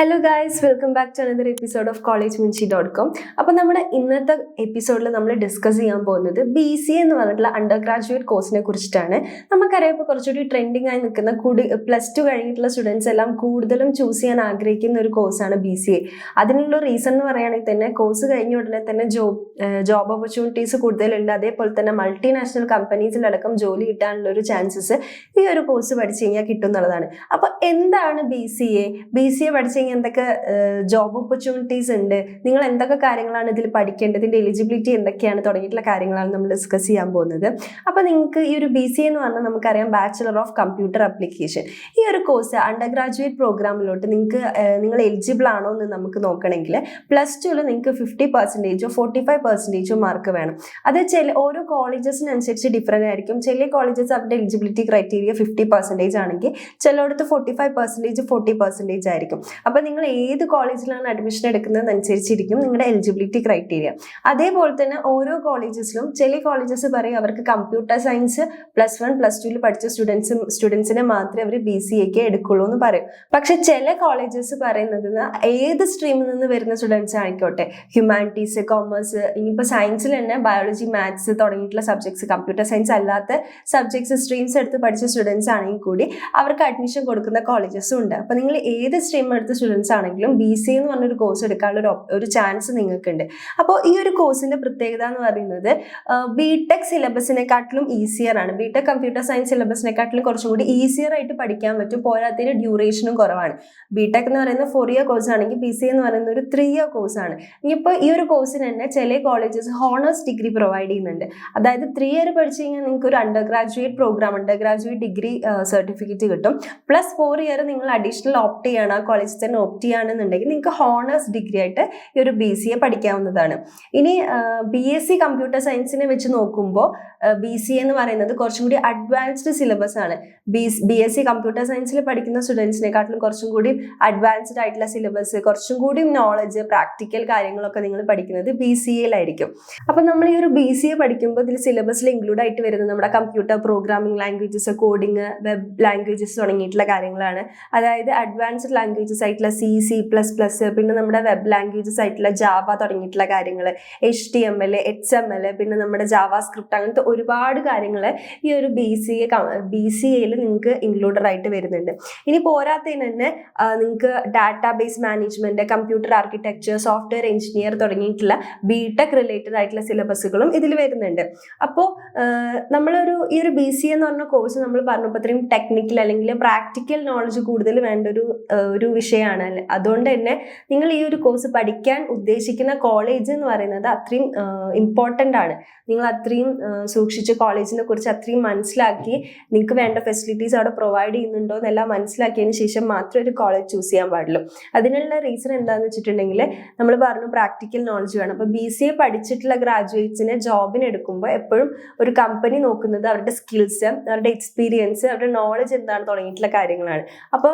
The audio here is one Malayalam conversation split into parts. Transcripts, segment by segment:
Hello guys, welcome back to another episode of collegemunshi.com. അപ്പോൾ നമ്മുടെ ഇന്നത്തെ എപ്പിസോഡിൽ നമ്മൾ ഡിസ്കസ് ചെയ്യാൻ പോകുന്നത് BCA എന്ന് പറഞ്ഞിട്ടുള്ള അണ്ടർ ഗ്രാജുവേറ്റ് കോഴ്സിനെ കുറിച്ചിട്ടാണ്. നമുക്കറിയാം ഇപ്പോൾ കുറച്ചുകൂടി ട്രെൻഡിങ് ആയി നിൽക്കുന്ന +2 കഴിഞ്ഞിട്ടുള്ള സ്റ്റുഡൻസ് എല്ലാം കൂടുതലും ചൂസ് ചെയ്യാൻ ആഗ്രഹിക്കുന്ന ഒരു കോഴ്സാണ് BCA. അതിനുള്ള റീസൺ എന്ന് പറയുകയാണെങ്കിൽ തന്നെ കോഴ്സ് കഴിഞ്ഞ ഉടനെ തന്നെ ജോബ് ഓപ്പർച്യൂണിറ്റീസ് കൂടുതലുണ്ട്. അതേപോലെ തന്നെ മൾട്ടിനാഷണൽ കമ്പനീസിലടക്കം ജോലി കിട്ടാനുള്ള ഒരു ചാൻസസ് ഈ ഒരു കോഴ്സ് പഠിച്ചു കഴിഞ്ഞാൽ കിട്ടും എന്നുള്ളതാണ്. അപ്പോൾ എന്താണ് BCA പഠിച്ചു എന്തൊക്കെ ജോബ് ഓപ്പർച്യൂണിറ്റീസ് ഉണ്ട്, നിങ്ങൾ എന്തൊക്കെ കാര്യങ്ങളാണ് ഇതിൽ പഠിക്കേണ്ടത്, ഇതിന്റെ എലിജിബിലിറ്റി എന്തൊക്കെയാണ് തുടങ്ങിയിട്ടുള്ള കാര്യങ്ങളാണ് നമ്മൾ ഡിസ്കസ് ചെയ്യാൻ പോകുന്നത്. അപ്പോൾ നിങ്ങൾക്ക് ഈ ഒരു BCA എന്ന് പറഞ്ഞാൽ നമുക്കറിയാം ബാച്ചുലർ ഓഫ് കമ്പ്യൂട്ടർ ആപ്ലിക്കേഷൻ. ഈ ഒരു കോഴ്സ് അണ്ടർ ഗ്രാജുവേറ്റ് പ്രോഗ്രാമിലോട്ട് നിങ്ങൾ എലിജിബിൾ ആണോ എന്ന് നമുക്ക് നോക്കണമെങ്കിൽ +2 നിങ്ങൾക്ക് 50%, 45% മാർക്ക് വേണം. അത് ഓരോ കോളേജസിനനുസരിച്ച് ഡിഫറെൻ്റ് ആയിരിക്കും. ചില കോളേജസ് അവരുടെ എലിജിബിലിറ്റി ക്രൈറ്റീരിയ 50% ആണെങ്കിൽ ചിലയിടത്ത് 45%, 40% ആയിരിക്കും. അപ്പോൾ നിങ്ങൾ ഏത് കോളേജിലാണ് അഡ്മിഷൻ എടുക്കുന്നതനുസരിച്ചിരിക്കും നിങ്ങളുടെ എലിജിബിലിറ്റി ക്രൈറ്റീരിയ. അതേപോലെ തന്നെ ഓരോ കോളേജസിലും ചില കോളേജസ് പറയും അവർക്ക് കമ്പ്യൂട്ടർ സയൻസ് +1 +2 പഠിച്ച സ്റ്റുഡൻസിനെ മാത്രമേ അവർ BCAക്ക് എടുക്കുള്ളൂ എന്ന് പറയും. പക്ഷെ ചില കോളേജസ് പറയുന്നത് ഏത് സ്ട്രീമിൽ നിന്ന് വരുന്ന സ്റ്റുഡൻസ് ആയിക്കോട്ടെ, ഹ്യൂമാനിറ്റീസ്, കോമേഴ്സ്, ഇനിയിപ്പോൾ സയൻസിൽ തന്നെ ബയോളജി, മാത്സ് തുടങ്ങിയിട്ടുള്ള സബ്ജക്ട്സ്, കമ്പ്യൂട്ടർ സയൻസ് അല്ലാത്ത സബ്ജക്ട്സ് സ്ട്രീംസ് എടുത്ത് പഠിച്ച സ്റ്റുഡൻസ് ആണെങ്കിൽ കൂടി അവർക്ക് അഡ്മിഷൻ കൊടുക്കുന്ന കോളേജസും ഉണ്ട്. അപ്പോൾ നിങ്ങൾ ഏത് സ്ട്രീം എടുത്ത സ്റ്റുഡൻസ് ആണെങ്കിലും BCA എന്ന് പറഞ്ഞൊരു കോഴ്സ് എടുക്കാനുള്ള ഒരു ചാൻസ് നിങ്ങൾക്കുണ്ട്. അപ്പോൾ ഈ ഒരു കോഴ്സിന്റെ പ്രത്യേകത എന്ന് പറയുന്നത് BTech സിലബസിനെക്കാട്ടിലും ഈസിയർ ആണ്. BTech കമ്പ്യൂട്ടർ സയൻസ് സിലബസിനെക്കാട്ടിലും കുറച്ചും കൂടി ഈസിയർ ആയിട്ട് പഠിക്കാൻ പറ്റും. പോരാത്തതിന് ഡ്യൂറേഷനും കുറവാണ്. BTech എന്ന് പറയുന്ന 4 ഇയർ കോഴ്സ് ആണെങ്കിൽ BCA എന്ന് പറയുന്ന ഒരു 3 ഇയർ കോഴ്സ് ആണ്. ഇനിയിപ്പോൾ ഈ ഒരു കോഴ്സിന് തന്നെ ചില കോളേജസ് ഹോണേഴ്സ് ഡിഗ്രി പ്രൊവൈഡ് ചെയ്യുന്നുണ്ട്. അതായത് 3 ഇയർ പഠിച്ചു കഴിഞ്ഞാൽ നിങ്ങൾക്ക് ഒരു അണ്ടർ ഗ്രാജുവേറ്റ് ഡിഗ്രി സർട്ടിഫിക്കറ്റ് കിട്ടും. +4 ഇയർ നിങ്ങൾ അഡീഷണൽ ഓപ്റ്റ് ചെയ്യണം, ആ കോളേജിൽ തന്നെ ഓപ്റ്റ് ചെയ്യുകയാണെന്നുണ്ടെങ്കിൽ നിങ്ങൾക്ക് ഹോണേഴ്സ് ഡിഗ്രി ആയിട്ട് ഈ ഒരു BCA പഠിക്കാവുന്നതാണ്. ഇനി BSc കമ്പ്യൂട്ടർ സയൻസിനെ വെച്ച് നോക്കുമ്പോൾ BCA എന്ന് പറയുന്നത് കുറച്ചും കൂടി അഡ്വാൻസ്ഡ് സിലബസ് ആണ്. BSc കമ്പ്യൂട്ടർ സയൻസിൽ പഠിക്കുന്ന സ്റ്റുഡൻസിനെക്കാട്ടിലും കുറച്ചും കൂടി അഡ്വാൻസ്ഡ് ആയിട്ടുള്ള സിലബസ്, കുറച്ചും കൂടി നോളജ്, പ്രാക്ടിക്കൽ കാര്യങ്ങളൊക്കെ നിങ്ങൾ പഠിക്കുന്നത് BCAയിലായിരിക്കും. അപ്പം നമ്മൾ ഈ ഒരു BCA പഠിക്കുമ്പോൾ ഇതിൽ സിലബസിൽ ഇൻക്ലൂഡ് ആയിട്ട് വരുന്നത് നമ്മുടെ computer programming languages, coding, web languages തുടങ്ങിയിട്ടുള്ള കാര്യങ്ങളാണ്. അതായത് അഡ്വാൻസ്ഡ് ലാംഗ്വേജസ് ആയിട്ടുള്ള C++, പിന്നെ നമ്മുടെ വെബ് ലാംഗ്വേജസ് ആയിട്ടുള്ള ജാവ തുടങ്ങിയിട്ടുള്ള കാര്യങ്ങൾ, HTML, XML, പിന്നെ നമ്മുടെ ജാവാസ്ക്രിപ്റ്റ്, അങ്ങനത്തെ ഒരുപാട് കാര്യങ്ങൾ ഈ ഒരു BCAയിൽ നിങ്ങൾക്ക് ഇൻക്ലൂഡഡ് ആയിട്ട് വരുന്നുണ്ട്. ഇനി പോരാത്തതിന് തന്നെ നിങ്ങൾക്ക് database management, computer architecture, software engineer തുടങ്ങിയിട്ടുള്ള BTech റിലേറ്റഡ് ആയിട്ടുള്ള സിലബസുകളും ഇതിൽ വരുന്നുണ്ട്. അപ്പോൾ ഈ ഒരു BCA എന്ന് പറഞ്ഞ കോഴ്സ് നമ്മൾ പറഞ്ഞപ്പോൾ അത്രയും ടെക്നിക്കൽ അല്ലെങ്കിൽ പ്രാക്ടിക്കൽ നോളജ് കൂടുതൽ വേണ്ട ഒരു വിഷയമാണ്. അതുകൊണ്ട് തന്നെ നിങ്ങൾ ഈ ഒരു കോഴ്സ് പഠിക്കാൻ ഉദ്ദേശിക്കുന്ന കോളേജ് എന്ന് പറയുന്നത് അത്രയും ഇമ്പോർട്ടൻ്റ് ആണ്. നിങ്ങൾ അത്രയും സൂക്ഷിച്ച് കോളേജിനെ കുറിച്ച് അത്രയും മനസ്സിലാക്കി നിങ്ങൾക്ക് വേണ്ട ഫെസിലിറ്റീസ് അവിടെ പ്രൊവൈഡ് ചെയ്യുന്നുണ്ടോ എന്നെല്ലാം മനസ്സിലാക്കിയതിന് ശേഷം മാത്രമേ ഒരു കോളേജ് ചൂസ് ചെയ്യാൻ പാടുള്ളൂ. അതിനുള്ള റീസൺ എന്താണെന്ന് വെച്ചിട്ടുണ്ടെങ്കിൽ നമ്മൾ പറഞ്ഞു പ്രാക്ടിക്കൽ നോളജ് വേണം. അപ്പോൾ BCA പഠിച്ചിട്ടുള്ള ഗ്രാജുവേറ്റ്സിനെ ജോബിന് എടുക്കുമ്പോൾ എപ്പോഴും ഒരു കമ്പനി നോക്കുന്നത് അവരുടെ സ്കിൽസ്, അവരുടെ എക്സ്പീരിയൻസ്, അവരുടെ നോളജ് എന്താണ് തുടങ്ങിയിട്ടുള്ള കാര്യങ്ങളാണ്. അപ്പോൾ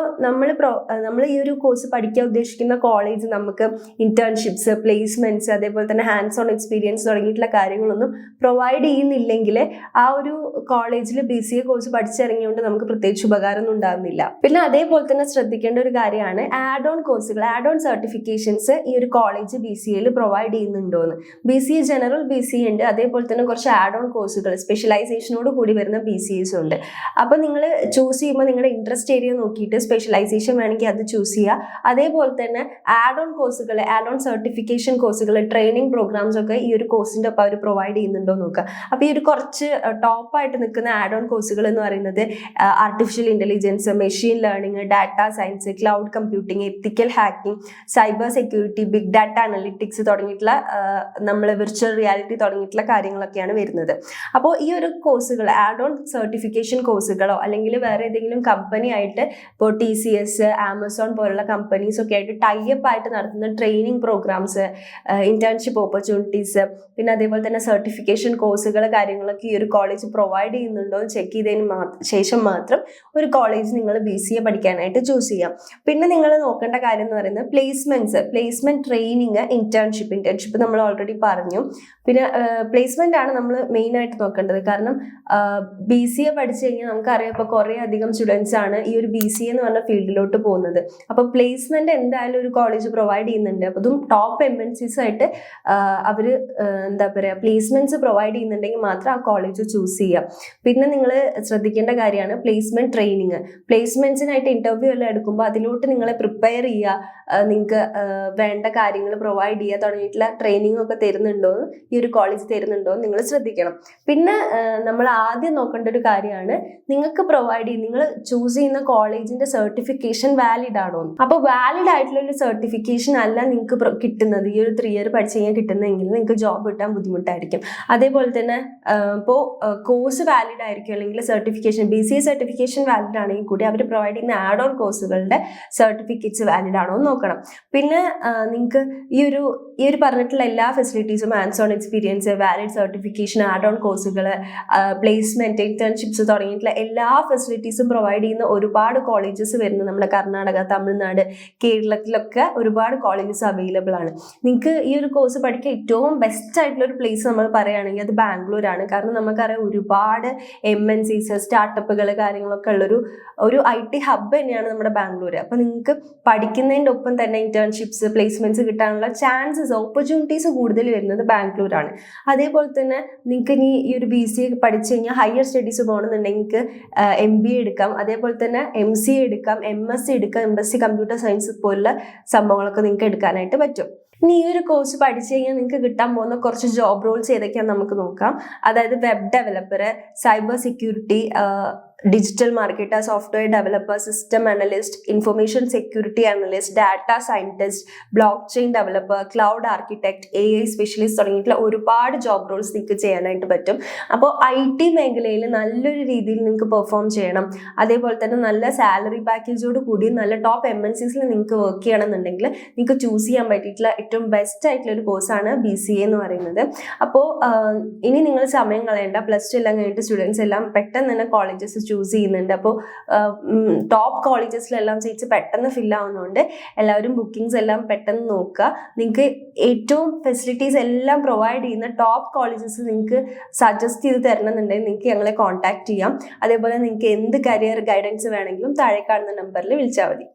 നമ്മൾ ഈ ഒരു കോഴ്സ് പഠിക്കാൻ ഉദ്ദേശിക്കുന്ന കോളേജ് നമുക്ക് ഇന്റേൺഷിപ്സ്, പ്ലേസ്മെന്റ്സ്, അതേപോലെ തന്നെ ഹാൻഡ്സ് ഓൺ എക്സ്പീരിയൻസ് തുടങ്ങിയിട്ടുള്ള കാര്യങ്ങളൊന്നും പ്രൊവൈഡ് ചെയ്യുന്നില്ലെങ്കിൽ ആ ഒരു കോളേജിൽ BCA കോഴ്സ് പഠിച്ചിറങ്ങിയോണ്ട് നമുക്ക് പ്രത്യേകിച്ച് ഉപകാരമൊന്നും ഉണ്ടാകുന്നില്ല. പിന്നെ അതേപോലെ തന്നെ ശ്രദ്ധിക്കേണ്ട ഒരു കാര്യമാണ് ആഡ് ഓൺ കോഴ്സുകൾ, ആഡ് ഓൺ സർട്ടിഫിക്കേഷൻസ് ഈ ഒരു കോളേജ് BCAയിൽ പ്രൊവൈഡ് ചെയ്യുന്നുണ്ടോ എന്ന്. BCA ജനറൽ BCA ഉണ്ട്, അതേപോലെ തന്നെ കുറച്ച് ആഡ് ഓൺ കോഴ്സുകൾ സ്പെഷ്യലൈസേഷനോട് കൂടി വരുന്ന BCAs ഉണ്ട്. അപ്പോൾ നിങ്ങൾ ചൂസ് ചെയ്യുമ്പോൾ നിങ്ങളുടെ ഇൻട്രസ്റ്റ് ഏരിയ നോക്കിയിട്ട് സ്പെഷ്യലൈസേഷൻ വേണമെങ്കിൽ അത് ചൂസ് ചെയ്യുക. അതേപോലെ തന്നെ ആഡ് ഓൺ കോഴ്സുകൾ, ആഡ് ഓൺ സർട്ടിഫിക്കേഷൻ കോഴ്സുകൾ, ട്രെയിനിങ് പ്രോഗ്രാംസ് ഒക്കെ ഈ ഒരു കോഴ്സിന്റെ ഒപ്പം അവർ പ്രൊവൈഡ് ചെയ്യുന്നുണ്ടോ നോക്കുക. അപ്പോൾ ഈ ഒരു കുറച്ച് ടോപ്പായിട്ട് നിൽക്കുന്ന ആഡ് ഓൺ കോഴ്സുകൾ എന്ന് പറയുന്നത് artificial intelligence, machine learning, data science, cloud computing, ethical hacking, cyber security, big data analytics തുടങ്ങിയിട്ടുള്ള നമ്മൾ വിർച്വൽ റിയാലിറ്റി തുടങ്ങിയിട്ടുള്ള കാര്യങ്ങളൊക്കെയാണ് വരുന്നത്. അപ്പോൾ ഈ ഒരു കോഴ്സുകൾ ആഡ് ഓൺ സർട്ടിഫിക്കേഷൻ കോഴ്സുകളോ അല്ലെങ്കിൽ വേറെ ഏതെങ്കിലും കമ്പനി ആയിട്ട് ഇപ്പോൾ TCS, ആമസോൺ പോലുള്ള കമ്പനീസ് ഒക്കെ ആയിട്ട് ടൈപ്പ് ആയിട്ട് നടത്തുന്ന ട്രെയിനിങ് പ്രോഗ്രാംസ്, ഇന്റേൺഷിപ്പ് ഓപ്പർച്യൂണിറ്റീസ്, പിന്നെ അതേപോലെ തന്നെ സർട്ടിഫിക്കേഷൻ കോഴ്സുകൾ കാര്യങ്ങളൊക്കെ ഈ ഒരു കോളേജ് പ്രൊവൈഡ് ചെയ്യുന്നുണ്ടോ എന്ന് ചെക്ക് ചെയ്തതിന് ശേഷം മാത്രം ഒരു കോളേജ് നിങ്ങൾ BCA പഠിക്കാനായിട്ട് ചൂസ് ചെയ്യാം. പിന്നെ നിങ്ങൾ നോക്കേണ്ട കാര്യം എന്ന് പറയുന്നത് പ്ലേസ്മെന്റ് ട്രെയിനിങ്, ഇന്റേൺഷിപ്പ് നമ്മൾ ഓൾറെഡി പറഞ്ഞു. പിന്നെ പ്ലേസ്മെന്റ് ആണ് നമ്മൾ മെയിൻ ആയിട്ട് നോക്കേണ്ടത്. കാരണം BCA പഠിച്ചു കഴിഞ്ഞാൽ നമുക്കറിയാം ഇപ്പോൾ കുറേ അധികം സ്റ്റുഡൻസ് ആണ് ഈ ഒരു BCA എന്ന് പറഞ്ഞ ഫീൽഡിലോട്ട് പോകുന്നത്. അപ്പോൾ പ്ലേസ്മെന്റ് എന്തായാലും ഒരു കോളേജ് പ്രൊവൈഡ് ചെയ്യുന്നുണ്ട്. അപ്പോൾ അതും ടോപ്പ് MNCs ആയിട്ട് അവർ എന്താ പറയുക പ്ലേസ്മെന്റ്സ് പ്രൊവൈഡ് ചെയ്യുന്നുണ്ടെങ്കിൽ മാത്രം ആ കോളേജ് ചൂസ് ചെയ്യുക. പിന്നെ നിങ്ങൾ ശ്രദ്ധിക്കേണ്ട കാര്യമാണ് പ്ലേസ്മെന്റ് ട്രെയിനിങ്. പ്ലേസ്മെന്റ്സിനായിട്ട് ഇന്റർവ്യൂ എല്ലാം എടുക്കുമ്പോൾ അതിലോട്ട് നിങ്ങളെ പ്രിപ്പയർ ചെയ്യുക, നിങ്ങൾക്ക് വേണ്ട കാര്യങ്ങൾ പ്രൊവൈഡ് ചെയ്യുക തുടങ്ങിയിട്ടുള്ള ട്രെയിനിങ് ഒക്കെ തരുന്നുണ്ടോ, ഈ ഒരു കോളേജ് തരുന്നുണ്ടോ എന്ന് നിങ്ങൾ ശ്രദ്ധിക്കണം. പിന്നെ നമ്മൾ ആദ്യം നോക്കേണ്ട ഒരു കാര്യമാണ് നിങ്ങൾക്ക് പ്രൊവൈഡ് ചെയ്യുന്ന നിങ്ങൾ ചൂസ് ചെയ്യുന്ന കോളേജിന്റെ സർട്ടിഫിക്കേഷൻ വാലിഡ് ആണോ. അപ്പോൾ വാലിഡ് ആയിട്ടുള്ള ഒരു സർട്ടിഫിക്കേഷൻ അല്ല നിങ്ങൾക്ക് കിട്ടുന്നത്, ഈ ഒരു 3 ഇയർ പഠിച്ചു കഴിഞ്ഞാൽ കിട്ടുന്നതെങ്കിൽ നിങ്ങൾക്ക് ജോബ് കിട്ടാൻ ബുദ്ധിമുട്ടായിരിക്കും. അതേപോലെ തന്നെ ഇപ്പോൾ കോഴ്സ് വാലിഡ് ആയിരിക്കും, അല്ലെങ്കിൽ സർട്ടിഫിക്കേഷൻ BCA സർട്ടിഫിക്കേഷൻ വാലിഡ് ആണെങ്കിൽ കൂടി അവർ പ്രൊവൈഡ് ചെയ്യുന്ന ആഡ് ഓൺ കോഴ്സുകളുടെ സർട്ടിഫിക്കറ്റ്സ് വാലിഡ് ആണോ എന്ന് നോക്കണം. പിന്നെ നിങ്ങൾക്ക് ഈ ഒരു പറഞ്ഞിട്ടുള്ള എല്ലാ ഫെസിലിറ്റീസും hands on experience, valid certification, add on കോഴ്സുകൾ, പ്ലേസ്മെന്റ്, ഇന്റേൺഷിപ്സ് തുടങ്ങിയിട്ടുള്ള എല്ലാ ഫെസിലിറ്റീസും പ്രൊവൈഡ് ചെയ്യുന്ന ഒരുപാട് കോളേജസ് വരുന്നത് നമ്മുടെ കർണാടക, തമിഴ്നാട്, കേരളത്തിലൊക്കെ ഒരുപാട് കോളേജസ് അവൈലബിൾ ആണ്. നിങ്ങൾക്ക് ഈ ഒരു കോഴ്സ് പഠിക്കാൻ ഏറ്റവും ബെസ്റ്റ് ആയിട്ടുള്ള ഒരു പ്ലേസ് നമ്മൾ പറയുകയാണെങ്കിൽ അത് ബാംഗ്ലൂരാണ്. കാരണം നമുക്കറിയാം ഒരുപാട് MNCs, സ്റ്റാർട്ടപ്പുകൾ കാര്യങ്ങളൊക്കെ ഉള്ളൊരു IT ഹബ്ബ് തന്നെയാണ് നമ്മുടെ ബാംഗ്ലൂർ. അപ്പോൾ നിങ്ങൾക്ക് പഠിക്കുന്നതിൻ്റെ ഒപ്പം തന്നെ ഇന്റേൺഷിപ്സ്, പ്ലേസ്മെന്റ്സ് കിട്ടാനുള്ള ചാൻസസ്, ഓപ്പർച്യൂണിറ്റീസ് കൂടുതൽ വരുന്നത് ബാംഗ്ലൂരാണ്. അതേപോലെ തന്നെ നിങ്ങൾക്ക് ഇനി ഈ ഒരു BCA പഠിച്ചു കഴിഞ്ഞാൽ ഹയർ സ്റ്റഡീസ് പോകണമെന്നുണ്ടെങ്കിൽ നിങ്ങൾക്ക് MBA എടുക്കാം, അതേപോലെ തന്നെ MCA എടുക്കാം, MSc എടുക്കാം, MSc കമ്പ്യൂട്ടർ സയൻസ് പോലുള്ള സംഭവങ്ങളൊക്കെ നിങ്ങൾക്ക് എടുക്കാനായിട്ട് പറ്റും. ഇനി ഈ ഒരു കോഴ്സ് പഠിച്ചു കഴിഞ്ഞാൽ നിങ്ങൾക്ക് കിട്ടാൻ പോകുന്ന കുറച്ച് ജോബ് റോൾസ് ഏതൊക്കെയാണെന്ന് നമുക്ക് നോക്കാം. അതായത് web developer, cyber security, digital marketer, software developer, system analyst, information security analyst, data scientist, block chain developer, cloud architect, AI specialist തുടങ്ങിയിട്ടുള്ള ഒരുപാട് ജോബ് റോൾസ് നിങ്ങൾക്ക് ചെയ്യാനായിട്ട് പറ്റും. അപ്പോൾ IT മേഖലയിൽ നല്ലൊരു രീതിയിൽ നിങ്ങൾക്ക് പെർഫോം ചെയ്യണം, അതേപോലെ തന്നെ നല്ല സാലറി പാക്കേജോട് കൂടി നല്ല ടോപ്പ് MNCസിൽ നിങ്ങൾക്ക് വർക്ക് ചെയ്യണമെന്നുണ്ടെങ്കിൽ നിങ്ങൾക്ക് ചൂസ് ചെയ്യാൻ പറ്റിയിട്ടുള്ള ഏറ്റവും ബെസ്റ്റ് ആയിട്ടുള്ള ഒരു കോഴ്സാണ് BCA എന്ന് പറയുന്നത്. അപ്പോൾ ഇനി നിങ്ങൾ സമയം കളയേണ്ട. +2 എല്ലാം കഴിഞ്ഞിട്ട് സ്റ്റുഡൻസ് എല്ലാം പെട്ടെന്ന് തന്നെ കോളേജസ് ചൂസ് ചെയ്യുന്നുണ്ട്. അപ്പോൾ ടോപ്പ് കോളേജസിലെല്ലാം സീറ്റ്സ് പെട്ടെന്ന് ഫിൽ ആവുന്നതുകൊണ്ട് എല്ലാവരും ബുക്കിംഗ്സ് എല്ലാം പെട്ടെന്ന് നോക്കുക. നിങ്ങൾക്ക് ഏറ്റവും ഫെസിലിറ്റീസ് എല്ലാം പ്രൊവൈഡ് ചെയ്യുന്ന ടോപ്പ് കോളേജസ് നിങ്ങൾക്ക് സജസ്റ്റ് ചെയ്ത് തരണമെന്നുണ്ടെങ്കിൽ നിങ്ങൾക്ക് ഞങ്ങളെ കോൺടാക്ട് ചെയ്യാം. അതേപോലെ നിങ്ങൾക്ക് എന്ത് കരിയർ ഗൈഡൻസ് വേണമെങ്കിലും താഴെ കാണുന്ന നമ്പറിൽ വിളിച്ചാൽ മതി.